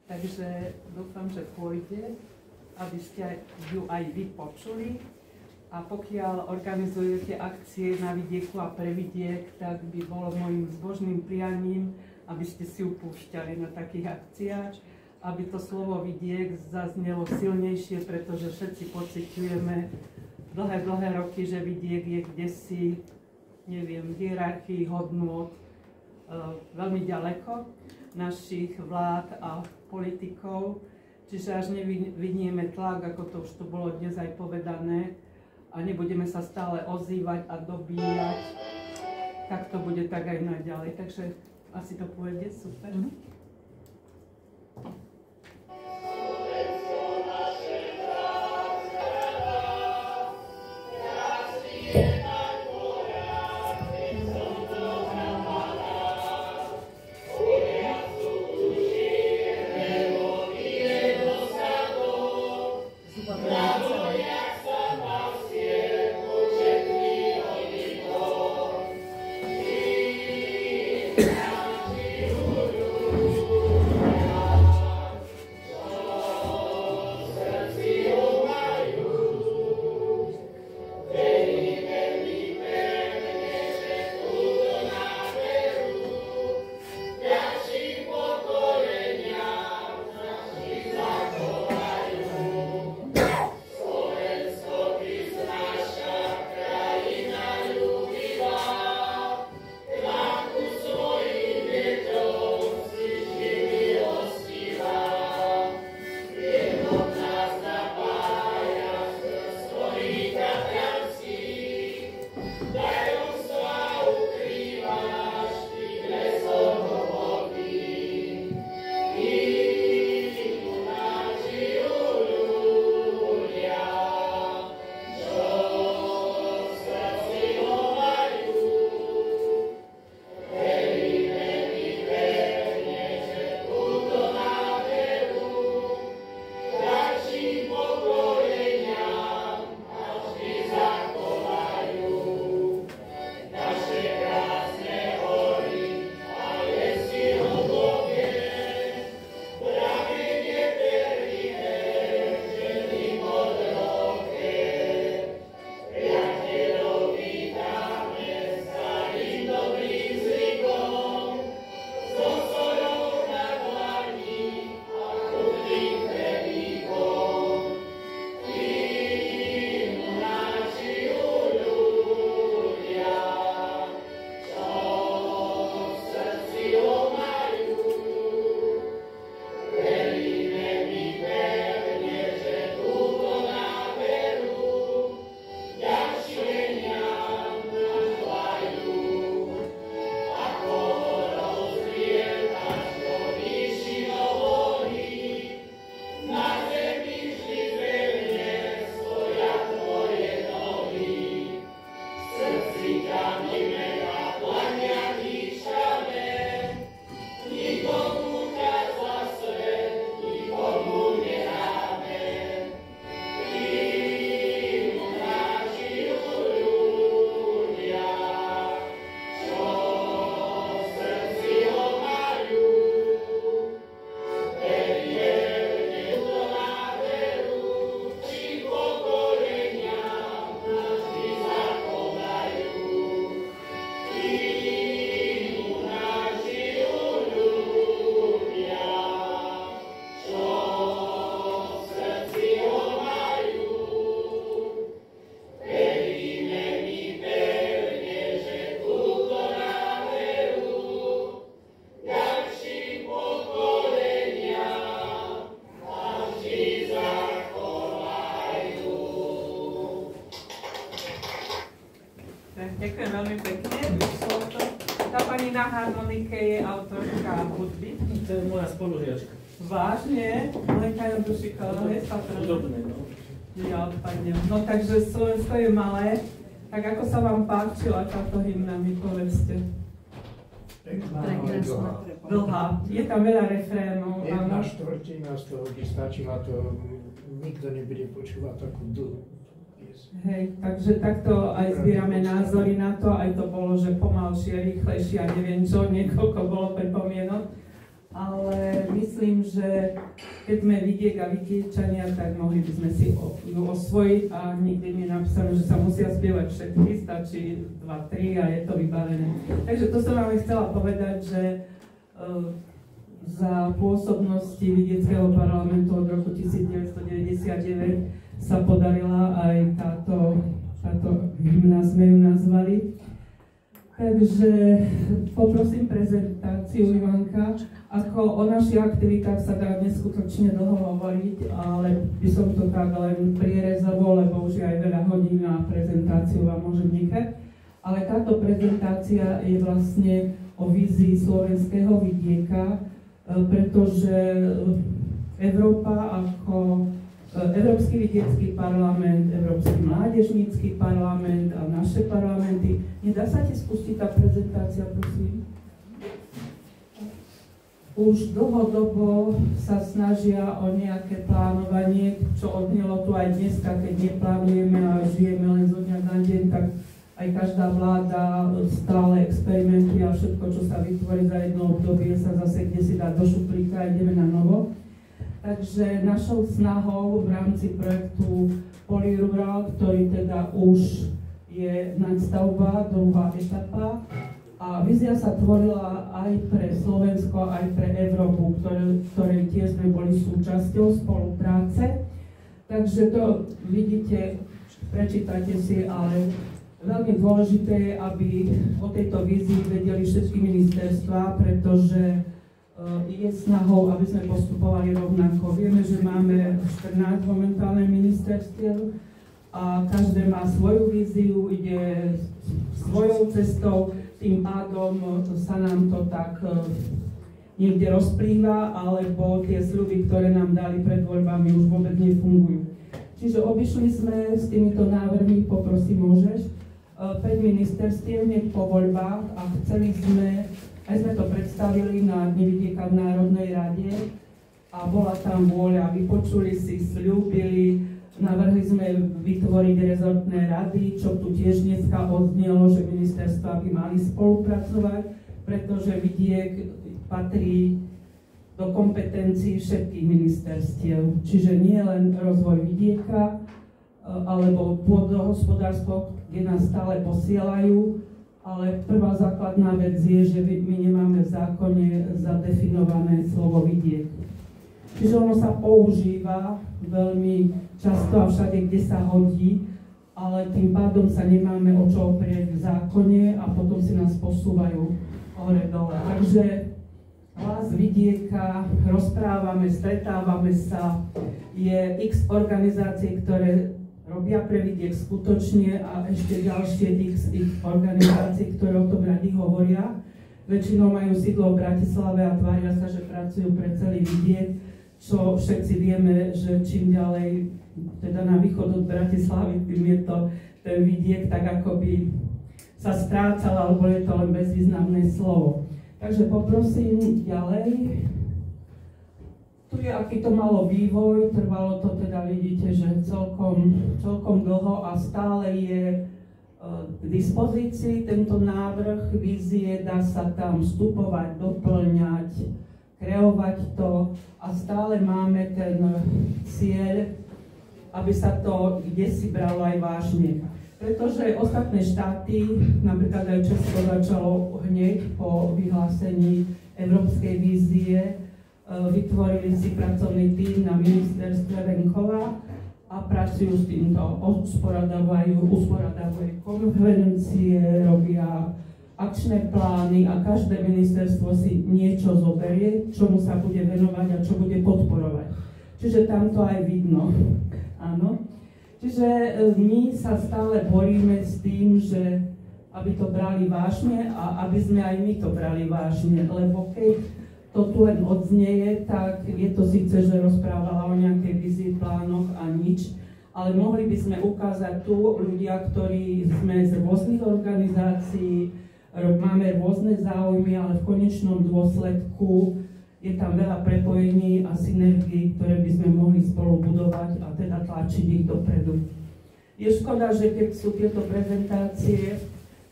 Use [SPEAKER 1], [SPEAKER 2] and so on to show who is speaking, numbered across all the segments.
[SPEAKER 1] takže dúfam, že pôjde, aby ste ju aj vy počuli. A pokiaľ organizujete akcie na vidieku a pre vidiek, tak by bolo môjim zbožným prianím, aby ste si ju púšťali na takých akciách, aby to slovo vidiek zaznelo silnejšie, pretože všetci pociťujeme dlhé roky, že vidiek je kdesi, neviem, v hierarchii hodnôt veľmi ďaleko našich vlád a politikov. Čiže až nevynieme tlak, ako to už tu bolo dnes aj povedané, a nebudeme sa stále ozývať a dobíjať, tak to bude tak aj naďalej. Takže asi to pôjde, super. Ďakujem veľmi pekne. Tá pani na harmonike je autorka hudby.
[SPEAKER 2] To je moja spolužiačka.
[SPEAKER 1] Vážne? Lenka Jondušiková, je sa
[SPEAKER 2] Podobné, no.
[SPEAKER 1] Ja odpadnem. No takže Slovensko je malé. Tak ako sa vám páčila táto hymna, mi povedzte. Dlhá. Je tam veľa refrénov.
[SPEAKER 3] Jedna štvrtina z toho by stačila, to nikto nebude počúvať takú dlhú.
[SPEAKER 1] Hej, takže takto aj zbierame názory na to, aj to bolo, že pomalšie, rýchlejšie a neviem čo, niekoľko bolo pripomienok. ale myslím, že keď sme vidiek a vidiečania, tak mohli by sme si ju osvojiť a nikdy nie je napísané, že sa musia spievať všetky, stačí 2-3 a je to vybavené. Takže to som vám chcela povedať, že za pôsobnosti vidieckého parlamentu od roku 1999 sa podarila aj táto hymna, sme ju nazvali. Takže poprosím prezentáciu Ivanka. Ako o našich aktivitách sa dá neskutočne dlho hovoriť, ale by som to tak len prierezovo, lebo už je aj veľa hodín a prezentáciu vám môžem nechať. Ale táto prezentácia je vlastne o vízii slovenského vidieka, pretože Európa ako Európsky vidiecký parlament, Európsky mládežnícky parlament a naše parlamenty. Nedá sa ti spustiť tá prezentácia, prosím? Už dlhodobo sa snažia o nejaké plánovanie, čo odnelo tu aj dneska, keď neplánujeme a žijeme len zo dňa na deň, tak aj každá vláda stále experimentuje a všetko, čo sa vytvorí za jedno obdobie, sa zase kde si dá do šuplíka a ideme na novo. Takže našou snahou v rámci projektu Polyrural, ktorý teda už je nadstavba, druhá etapa, a vízia sa tvorila aj pre Slovensko, aj pre Európu, ktorej tiež sme boli súčasťou spolupráce. Takže to vidíte, prečítate si, ale veľmi dôležité je, aby o tejto vízii vedeli všetky ministerstvá, pretože je snahou, aby sme postupovali rovnako. Vieme, že máme 14 momentálne ministerstiev a každé má svoju víziu, ide svojou cestou, tým pádom sa nám to tak niekde rozplýva, alebo tie sľuby, ktoré nám dali pred voľbami, už vôbec nefungujú. Čiže obišli sme s týmito návrhmi, poprosím, môžeš, 5 ministerstiev hneď po voľbách a chceli sme, aj sme to predstavili na Dni vidieka v Národnej rade a bola tam vôľa, vypočuli si, sľúbili, navrhli sme vytvoriť rezortné rady, čo tu tiež dneska odznelo, že ministerstva by mali spolupracovať, pretože vidiek patrí do kompetencií všetkých ministerstiev. Čiže nie len rozvoj vidieka alebo pôdohospodárstvo, kde nás stále posielajú, ale prvá základná vec je, že my nemáme v zákone zadefinované slovo vidiek. Čiže ono sa používa veľmi často a všade, kde sa hodí, ale tým pádom sa nemáme o čo oprieť v zákone a potom si nás posúvajú hore-dole. Takže hlas vidieka, rozprávame, stretávame sa, je x organizácií, ktoré robia pre vidiek skutočne a ešte ďalšie x organizácií, ktoré o tom radi hovoria. Väčšinou majú sídlo v Bratislave a tvária sa, že pracujú pre celý vidiek, čo všetci vieme, že čím ďalej, teda na východ od Bratislavy, tým je to ten vidiek tak akoby sa strácal, alebo je to len bezvýznamné slovo. Takže poprosím ďalej. Tu je, aký to malo vývoj, trvalo to teda, vidíte, že celkom dlho a stále je k dispozícii tento návrh vízie, dá sa tam vstupovať, doplňať, kreovať to a stále máme ten cieľ, aby sa to kdesi bralo aj vážne. Pretože ostatné štáty, napríklad aj Česko začalo hneď po vyhlásení európskej vízie, vytvorili si pracovný tím na ministerstve venkova a pracujú s týmto, usporadávajú konferencie, robia akčné plány a každé ministerstvo si niečo zoberie, čomu sa bude venovať a čo bude podporovať. Čiže tam to aj vidno. Áno. Čiže my sa stále boríme s tým, že aby to brali vážne a aby sme aj my to brali vážne, lebo keď to tu len odznieje, tak je to síce, že rozprávala o nejakej vízii, plánoch a nič, ale mohli by sme ukázať tu ľudia, ktorí sme z rôznych organizácií, máme rôzne záujmy, ale v konečnom dôsledku je tam veľa prepojení a synergií, ktoré by sme mohli spolu budovať a teda tlačiť ich dopredu. Je škoda, že keď sú tieto prezentácie,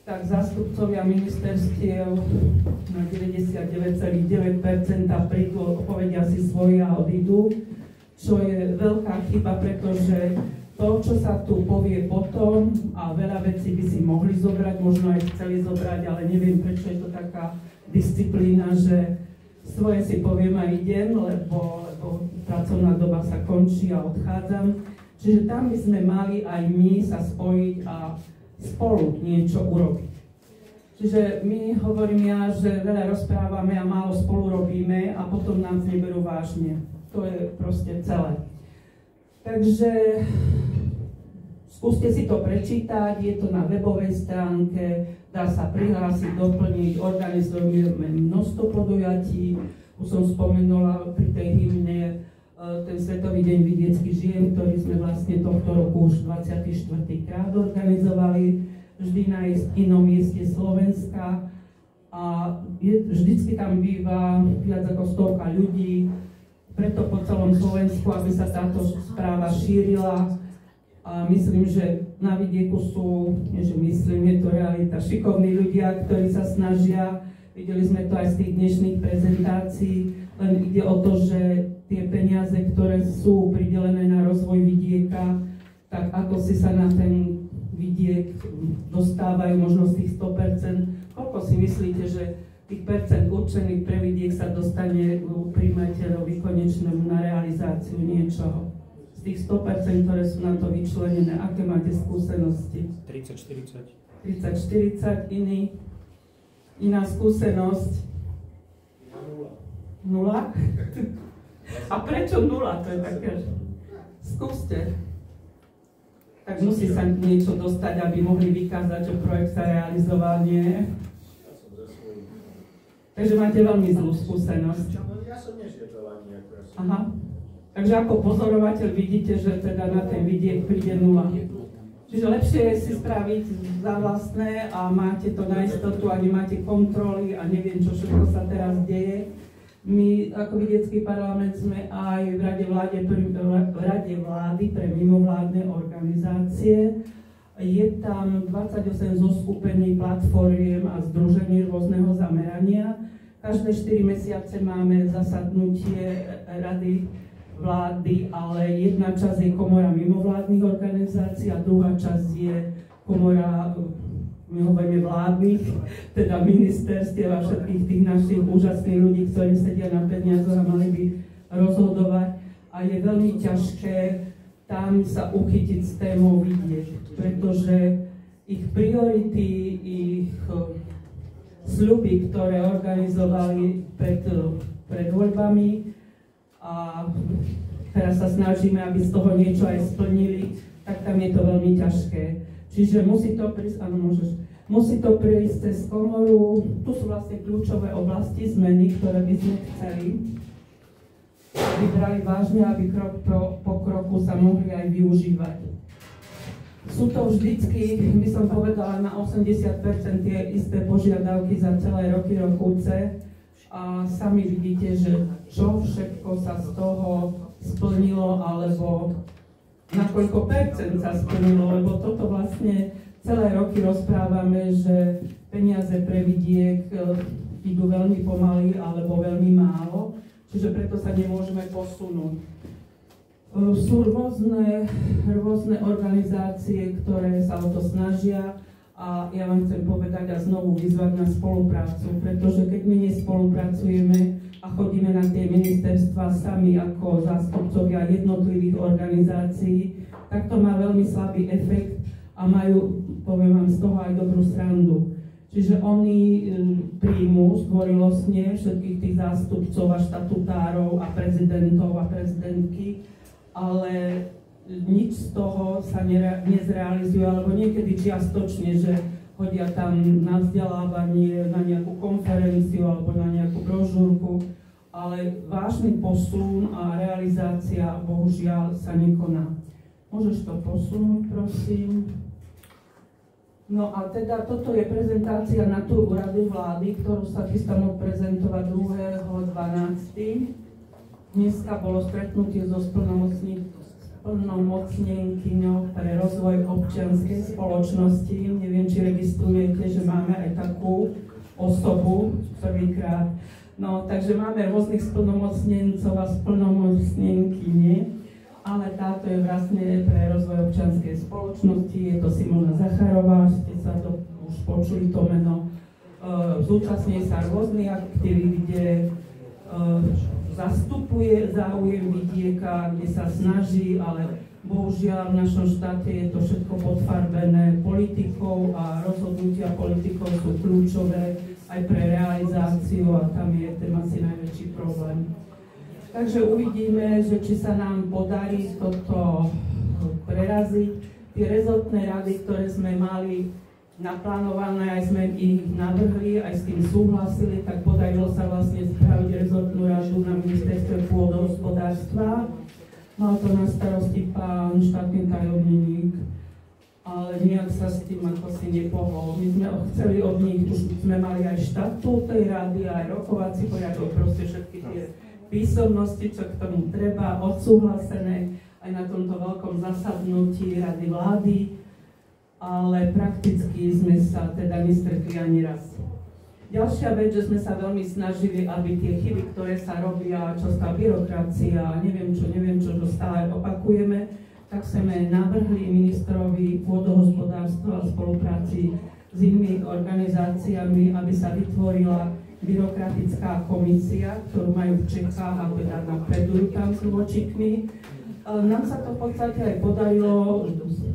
[SPEAKER 1] tak zástupcovia ministerstiev na 99,9% prídu, povedia si svoje a odídu, čo je veľká chyba, pretože to, čo sa tu povie potom, a veľa vecí by si mohli zobrať, možno aj chceli zobrať, ale neviem, prečo je to taká disciplína, že svoje si poviem a idem, lebo pracovná doba sa končí a odchádzam. Čiže tam by sme mali aj my sa spojiť a spolu niečo urobiť. Čiže my, hovorím ja, že veľa rozprávame a málo spolu robíme a potom nás neberú vážne. To je proste celé. Takže skúste si to prečítať, je to na webovej stránke, dá sa prihlásiť, doplniť, organizujeme množstvo podujatí. Už som spomenula pri tej hymne ten Svetový deň vidieckých žien, ktorý sme vlastne tohto roku už 24. krát organizovali, vždy na inom mieste Slovenska a vždycky tam býva viac ako 100 ľudí, preto po celom Slovensku, aby sa táto správa šírila. A myslím, že na vidieku sú, nie že myslím, je to realita, šikovní ľudia, ktorí sa snažia. Videli sme to aj z tých dnešných prezentácií, len ide o to, že tie peniaze, ktoré sú pridelené na rozvoj vidieka, tak ako si sa na ten vidiek dostávajú, možno z tých 100%. Koľko si myslíte, že tých percent určených pre vidiek sa dostane prijímateľovi konečnému na realizáciu niečoho? Z tých 100%, ktoré sú na to vyčlenené, aké máte skúsenosti?
[SPEAKER 3] 30-40.
[SPEAKER 1] 30-40, iná skúsenosť? Nula. A prečo nula? To je také, skúste. Tak musí sa niečo dostať, aby mohli vykázať, že projekt sa realizoval, nie? Takže máte veľmi zlú skúsenosť.
[SPEAKER 2] Ja som nešietoval ani ako ja som.
[SPEAKER 1] Aha. Takže ako pozorovateľ vidíte, že teda na ten vidiek príde nula. Čiže lepšie je si spraviť za vlastné a máte to na istotu a nemáte kontroly a neviem, čo všetko sa teraz deje. My ako vidiecký parlament sme aj v Rade vlády pre mimovládne organizácie. Je tam 28 zoskupení, platformiem a združení rôzneho zamerania. Každé 4 mesiace máme zasadnutie Rady vlády, ale jedna časť je komora mimovládnych organizácií a druhá časť je komora, my hovoríme vládnych, teda ministerstiev a všetkých tých našich úžasných ľudí, ktorí sedia na peniazoch a mali by rozhodovať. A je veľmi ťažké tam sa uchytiť s témou vidieť, pretože ich priority, ich sľuby, ktoré organizovali pred voľbami a teraz sa snažíme, aby z toho niečo aj splnili, tak tam je to veľmi ťažké. Čiže musí to prísť, musí to prísť cez komoru. Tu sú vlastne kľúčové oblasti zmeny, ktoré by sme chceli, aby brali vážne, aby krok po kroku sa mohli aj využívať. Sú to vždycky, by som povedala, na 80% tie isté požiadavky za celé roky rokúce a sami vidíte, že čo všetko sa z toho splnilo, alebo na koľko percent sa splnilo, lebo toto vlastne celé roky rozprávame, že peniaze pre vidiek idú veľmi pomaly alebo veľmi málo, čiže preto sa nemôžeme posunúť. Sú rôzne organizácie, ktoré sa o to snažia a ja vám chcem povedať a znovu vyzvať na spoluprácu, pretože keď my nespolupracujeme a chodíme na tie ministerstva sami ako zástupcovia jednotlivých organizácií, tak to má veľmi slabý efekt a majú, poviem vám, z toho aj dobrú srandu. Čiže oni príjmú zdvorilostne všetkých tých zástupcov a štatutárov a prezidentov a prezidentky, ale nič z toho sa nezrealizuje, alebo niekedy čiastočne, že chodia tam na vzdelávanie, na nejakú konferenciu alebo na nejakú brožúrku, ale vážny posun a realizácia bohužiaľ sa nekoná. Môžeš to posunúť, prosím? No a teda toto je prezentácia na tú Radu vlády, ktorú sa chystám odprezentovať 2.12. Dneska bolo stretnutie so splnomocníkom.
[SPEAKER 4] plnomocnenkyňou pre rozvoj občianskej spoločnosti. Neviem, či registrujete, že máme aj takú osobu prvýkrát. No, takže máme rôznych splnomocnencov a splnomocnenkyne, ale táto je vlastne pre rozvoj občianskej spoločnosti. Je to Simona Zacharová, ste sa to už počuli to meno. Zúčastňuje sa rôznych aktivít, kde zastupuje záujem vidieka, kde sa snaží, ale bohužiaľ v našom štáte je to všetko podfarbené politikou a rozhodnutia politikov sú kľúčové aj pre realizáciu a tam je ten asi najväčší problém. Takže uvidíme, že či sa nám podarí toto preraziť. Tie rezortné rady, ktoré sme mali naplánované, aj sme ich navrhli, aj s tým súhlasili, tak podarilo sa vlastne spraviť rezortnú radu na ministerstve pôdohospodárstva. Mal to na starosti pán štátny tajomník, ale nejak sa s tým ako si nepohol. My sme chceli od nich, už sme mali aj štatút tej rady, aj rokovací poriadok, proste všetky tie písomnosti, čo k tomu treba, odsúhlasené aj na tomto veľkom zasadnutí rady vlády, ale prakticky sme sa teda nestretli ani raz. Ďalšia vec, že sme sa veľmi snažili, aby tie chyby, ktoré sa robia, čo tá byrokracia, neviem čo stále opakujeme, tak sme navrhli ministrovi pôdohospodárstva a spolupráci s inými organizáciami, aby sa vytvorila byrokratická komisia, ktorú majú v Čechách a teda napredujú tam s vočikmi. Nám sa to v podstate aj podarilo,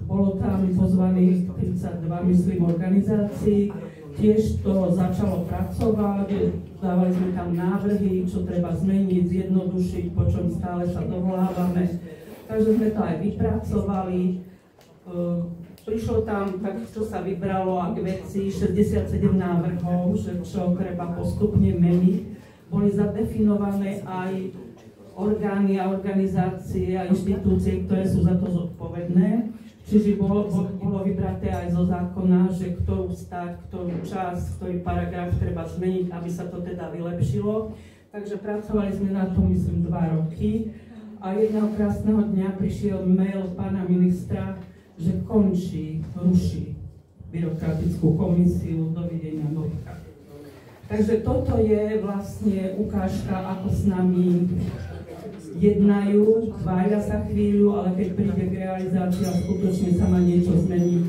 [SPEAKER 4] bolo tam pozvaných 32, myslím, organizácií, tiež to začalo pracovať, dávali sme tam návrhy, čo treba zmeniť, zjednodušiť, po čom stále sa dovolávame. Takže sme to aj vypracovali. Prišlo tam, tak čo sa vybralo a k veci, 67 návrhov, že čo treba postupne meniť. Boli zadefinované aj orgány a organizácie a inštitúcie, ktoré sú za to zodpovedné. Čiže bolo vybraté aj zo zákona, že ktorú stať, ktorú časť, ktorý paragraf treba zmeniť, aby sa to teda vylepšilo. Takže pracovali sme na tom, myslím, 2 roky. A jedného krásneho dňa prišiel mail pána ministra, že ruší byrokratickú komisiu, dovidenia novka. Takže toto je vlastne ukážka, ako s nami jednajú, tvária sa chvíľu, ale keď príde k realizácii a skutočne sa má niečo zmeniť,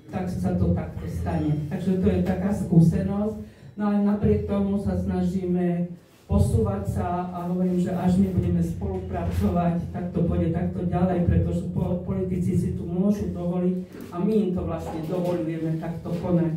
[SPEAKER 4] tak sa to takto stane. Takže to je taká skúsenosť, no ale napriek tomu sa snažíme posúvať sa a hovorím, že až nebudeme spolupracovať, tak to pôjde takto ďalej, pretože politici si tu môžu dovoliť a my im to vlastne dovolujeme takto konať.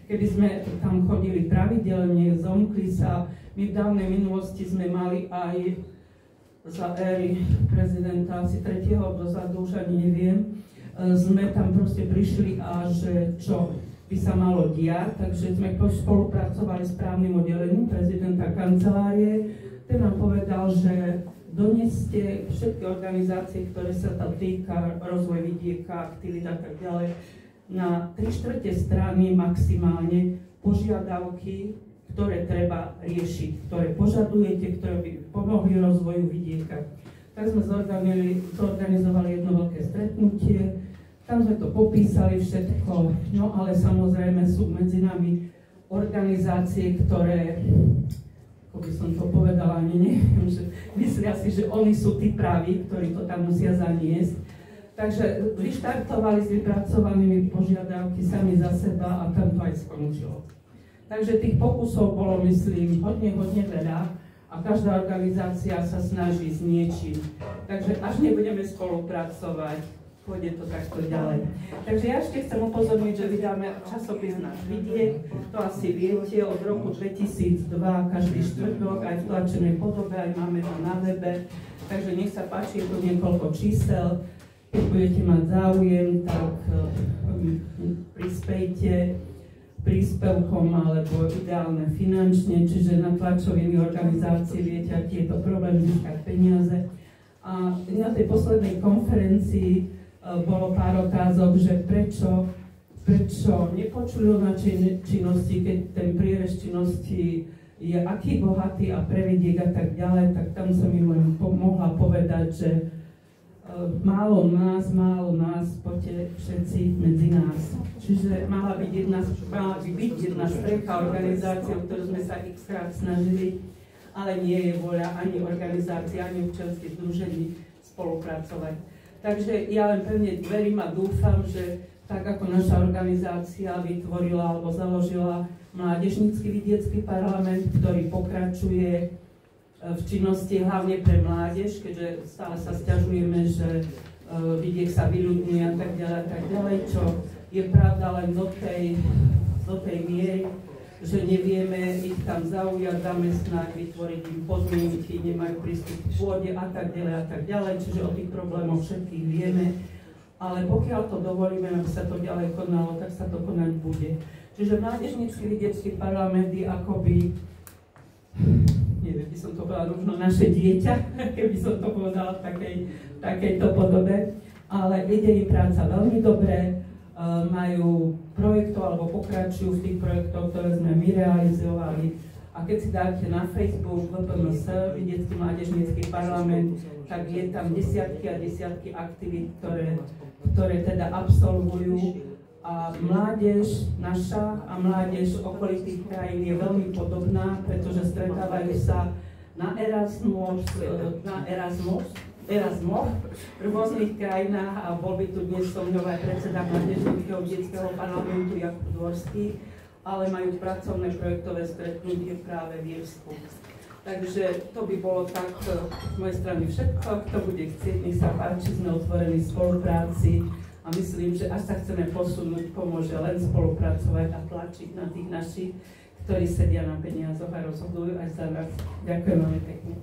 [SPEAKER 4] Keby sme tam chodili pravidelne, zomkli sa, my v dávnej minulosti sme mali aj za éry prezidenta asi 3. dozadu, už ani neviem, sme tam proste prišli a že čo by sa malo diať, takže sme spolupracovali s právnym oddelením prezidenta kancelárie. Ten nám povedal, že doneste všetky organizácie, ktoré sa tam týka, rozvoj vidieka, aktivít a tak ďalej, na 3/4 strany maximálne požiadavky, ktoré treba riešiť, ktoré požadujete, ktoré by pomohli rozvoju vidieka. Tak sme zorganizovali jedno veľké stretnutie, tam sme to popísali všetko, no ale samozrejme sú medzi nami organizácie, ktoré, ako by som to povedala, ani neviem, že myslia si, že oni sú tí praví, ktorí to tam musia zaniesť. Takže vyštartovali s vypracovanými požiadavky sami za seba a tam to aj skončilo. Takže tých pokusov bolo, myslím, hodne veľa a každá organizácia sa snaží s niečím. Takže až nebudeme spolupracovať, pôjde to takto ďalej. Takže ja ešte chcem upozorniť, že vydáme časopis Náš vidiek, to asi viete, od roku 2002, každý štvrtok, aj v tlačenej podobe, aj máme to na webe. Takže nech sa páči, je tu niekoľko čísel. Keď budete mať záujem, tak prispejte príspevkom alebo ideálne finančne, čiže na tlačovými organizácii viete, aký je to problém získať peniaze. A na tej poslednej konferencii bolo pár otázok, že prečo nepočuli o našej činnosti, keď ten prierez činnosti je aký bohatý a pre vidiek a tak ďalej, tak tam som im len mohla povedať, že málo nás, poďte všetci medzi nás. Čiže mala by byť jedna strecha organizácií, o ktorú sme sa x-krát snažili, ale nie je voľa ani organizácií, ani občianskych združení spolupracovať. Takže ja len pevne verím a dúfam, že tak ako naša organizácia vytvorila alebo založila Mládežnícky vidiecký parlament, ktorý pokračuje v činnosti hlavne pre mládež, keďže stále sa sťažujeme, že vidiek sa vyľudňuje a tak ďalej, čo je pravda len do tej miery, že nevieme ich tam zaujať, zamestnať, vytvoriť im podmienky, nemajú prístup k pôde a tak ďalej, čiže o tých problémoch všetkých vieme, ale pokiaľ to dovolíme, aby sa to ďalej konalo, tak sa to konať bude. Čiže Mládežnícky vidiecký parlament je akoby, neviem, by som to povedala rovno naše dieťa, keby som to povedala v takejto podobe, ale ide im práca veľmi dobre, majú projektov alebo pokračujú v tých projektoch, ktoré sme my realizovali. A keď si dáte na Facebook VPMS, Vidiecký mládežnícky parlament, tak je tam desiatky a desiatky aktivít, ktoré teda absolvujú. A mládež naša a mládež okolitých krajín je veľmi podobná, pretože stretávajú sa na Erasmus v rôznych krajinách a bol by tu dnes so mnou aj predseda Mládežníckeho detského parlamentu Jakub Dvorský, ale majú pracovné projektové stretnutie práve v Írsku. Takže to by bolo tak z mojej strany všetko. Kto bude chcieť, nech sa páči, sme otvorení v spolupráci. A myslím, že až sa chceme posunúť, pomôže len spolupracovať a tlačiť na tých našich, ktorí sedia na peniazoch a rozhodujú aj za nás. Ďakujem veľmi pekne.